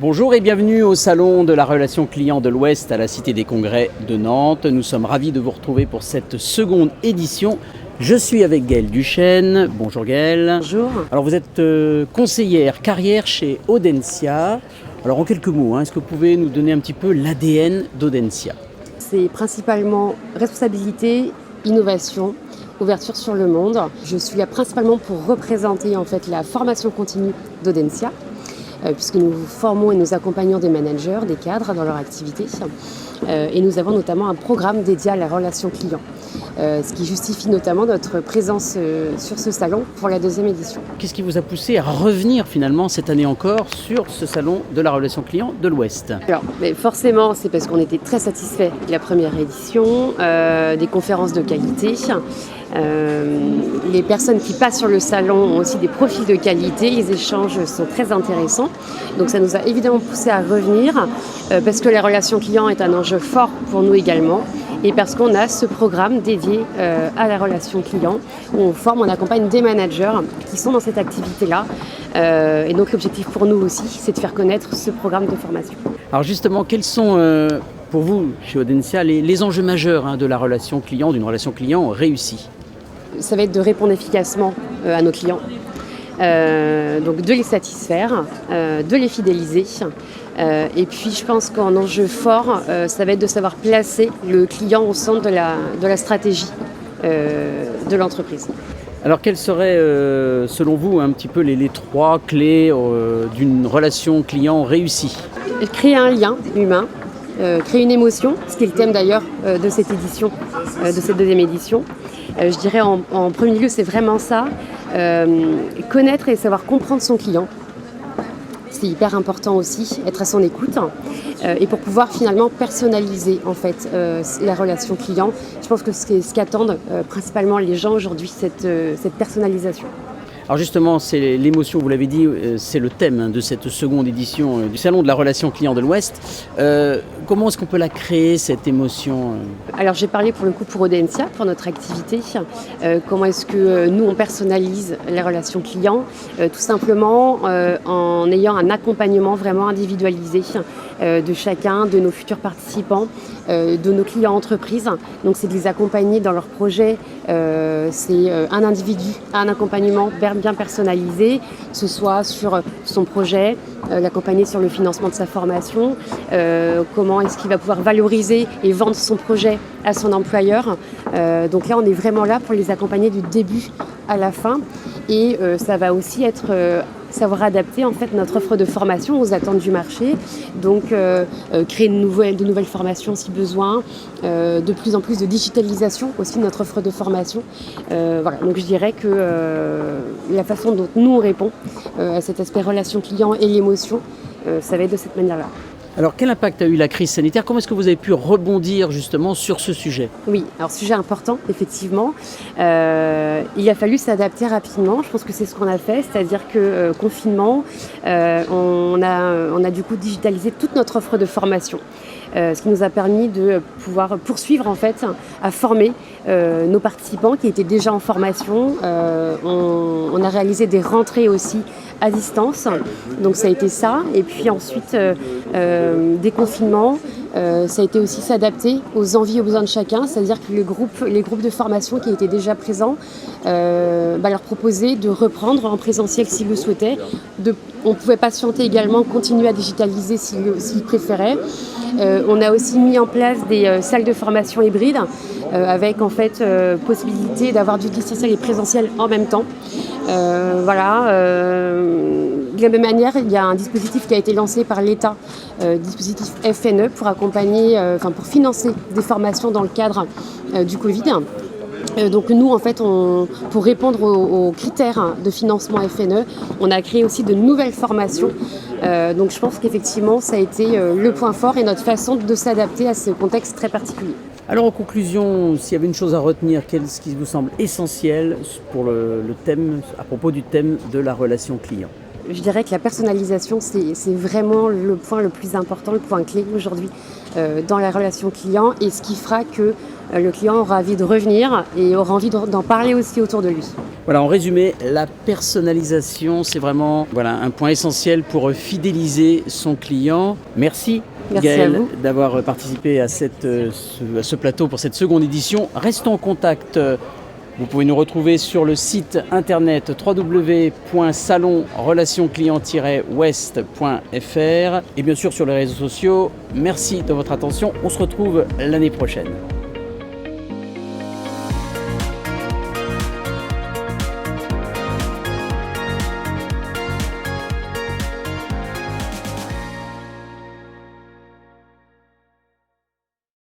Bonjour et bienvenue au Salon de la relation client de l'Ouest à la Cité des Congrès de Nantes. Nous sommes ravis de vous retrouver pour cette seconde édition. Je suis avec Gaëlle Duchesne. Bonjour Gaëlle. Bonjour. Alors vous êtes conseillère carrière chez Audencia. Alors en quelques mots, est-ce que vous pouvez nous donner un petit peu l'ADN d'Audencia ? C'est principalement responsabilité, innovation, ouverture sur le monde. Je suis là principalement pour représenter en fait la formation continue d'Audencia, puisque nous formons et nous accompagnons des managers, des cadres dans leur activité. Et nous avons notamment un programme dédié à la relation client, ce qui justifie notamment notre présence sur ce salon pour la deuxième édition. Qu'est-ce qui vous a poussé à revenir finalement cette année encore sur ce salon de la relation client de l'Ouest ? Alors, forcément, c'est parce qu'on était très satisfait de la première édition, des conférences de qualité. Les personnes qui passent sur le salon ont aussi des profils de qualité, les échanges sont très intéressants. Donc ça nous a évidemment poussé à revenir parce que la relation client est un enjeu fort pour nous également et parce qu'on a ce programme dédié à la relation client où on forme, on accompagne des managers qui sont dans cette activité-là. Et donc l'objectif pour nous aussi, c'est de faire connaître ce programme de formation. Alors justement, quels sont pour vous chez Audencia les enjeux majeurs de la relation client, d'une relation client réussie ? Ça va être de répondre efficacement à nos clients, donc de les satisfaire, de les fidéliser. Et puis je pense qu'en enjeu fort, ça va être de savoir placer le client au centre de la stratégie de l'entreprise. Alors quelles seraient selon vous un petit peu les trois clés d'une relation client réussie ? Créer un lien humain, créer une émotion, ce qui est le thème d'ailleurs de cette édition, de cette deuxième édition. Je dirais en premier lieu, c'est vraiment ça, connaître et savoir comprendre son client. C'est hyper important aussi, être à son écoute et pour pouvoir finalement personnaliser en fait la relation client. Je pense que c'est ce qu'attendent principalement les gens aujourd'hui, cette personnalisation. Alors justement, c'est l'émotion, vous l'avez dit, c'est le thème de cette seconde édition du Salon de la relation client de l'Ouest. Comment est-ce qu'on peut la créer, cette émotion ? Alors j'ai parlé pour le coup pour Audencia, pour notre activité. Comment est-ce que nous on personnalise les relations clients ? Tout simplement en ayant un accompagnement vraiment individualisé de chacun, de nos futurs participants, de nos clients entreprises. Donc c'est de les accompagner dans leurs projets. C'est un individu, un accompagnement bien personnalisé, que ce soit sur son projet, l'accompagner sur le financement de sa formation, comment est-ce qu'il va pouvoir valoriser et vendre son projet à son employeur. Donc là, on est vraiment là pour les accompagner du début à la fin. Et ça va aussi être savoir adapter en fait notre offre de formation aux attentes du marché. Donc créer de nouvelles formations si besoin, de plus en plus de digitalisation aussi de notre offre de formation. Voilà. Donc je dirais que la façon dont nous on répond à cet aspect relation client et l'émotion, ça va être de cette manière-là. Alors quel impact a eu la crise sanitaire ? Comment est-ce que vous avez pu rebondir justement sur ce sujet ? Oui, alors sujet important, effectivement. Il a fallu s'adapter rapidement. Je pense que c'est ce qu'on a fait, c'est-à-dire que confinement, on a du coup digitalisé toute notre offre de formation. Ce qui nous a permis de pouvoir poursuivre en fait à former nos participants qui étaient déjà en formation. On a réalisé des rentrées aussi à distance, donc ça a été ça. Et puis ensuite, déconfinement, ça a été aussi s'adapter aux envies et aux besoins de chacun, c'est-à-dire que les groupes de formation qui étaient déjà présents, leur proposer de reprendre en présentiel s'ils le souhaitaient. On pouvait patienter également, continuer à digitaliser s'ils préféraient. On a aussi mis en place des salles de formation hybrides avec en fait possibilité d'avoir du distanciel et présentiel en même temps. De la même manière, il y a un dispositif qui a été lancé par l'État, dispositif FNE pour accompagner, pour financer des formations dans le cadre du Covid. Donc nous, en fait, pour répondre aux critères de financement FNE, on a créé aussi de nouvelles formations. Donc je pense qu'effectivement, ça a été le point fort et notre façon de s'adapter à ce contexte très particulier. Alors en conclusion, s'il y avait une chose à retenir, qu'est-ce qui vous semble essentiel pour le thème, à propos du thème de la relation client ? Je dirais que la personnalisation, c'est vraiment le point le plus important, le point clé aujourd'hui dans la relation client et ce qui fera que le client aura envie de revenir et aura envie d'en parler aussi autour de lui. Voilà, en résumé, la personnalisation, c'est vraiment un point essentiel pour fidéliser son client. Merci. Merci Gaëlle à vous d'avoir participé à ce plateau pour cette seconde édition. Restons en contact. Vous pouvez nous retrouver sur le site internet www.salonrelationclient-west.fr et bien sûr sur les réseaux sociaux. Merci de votre attention. On se retrouve l'année prochaine.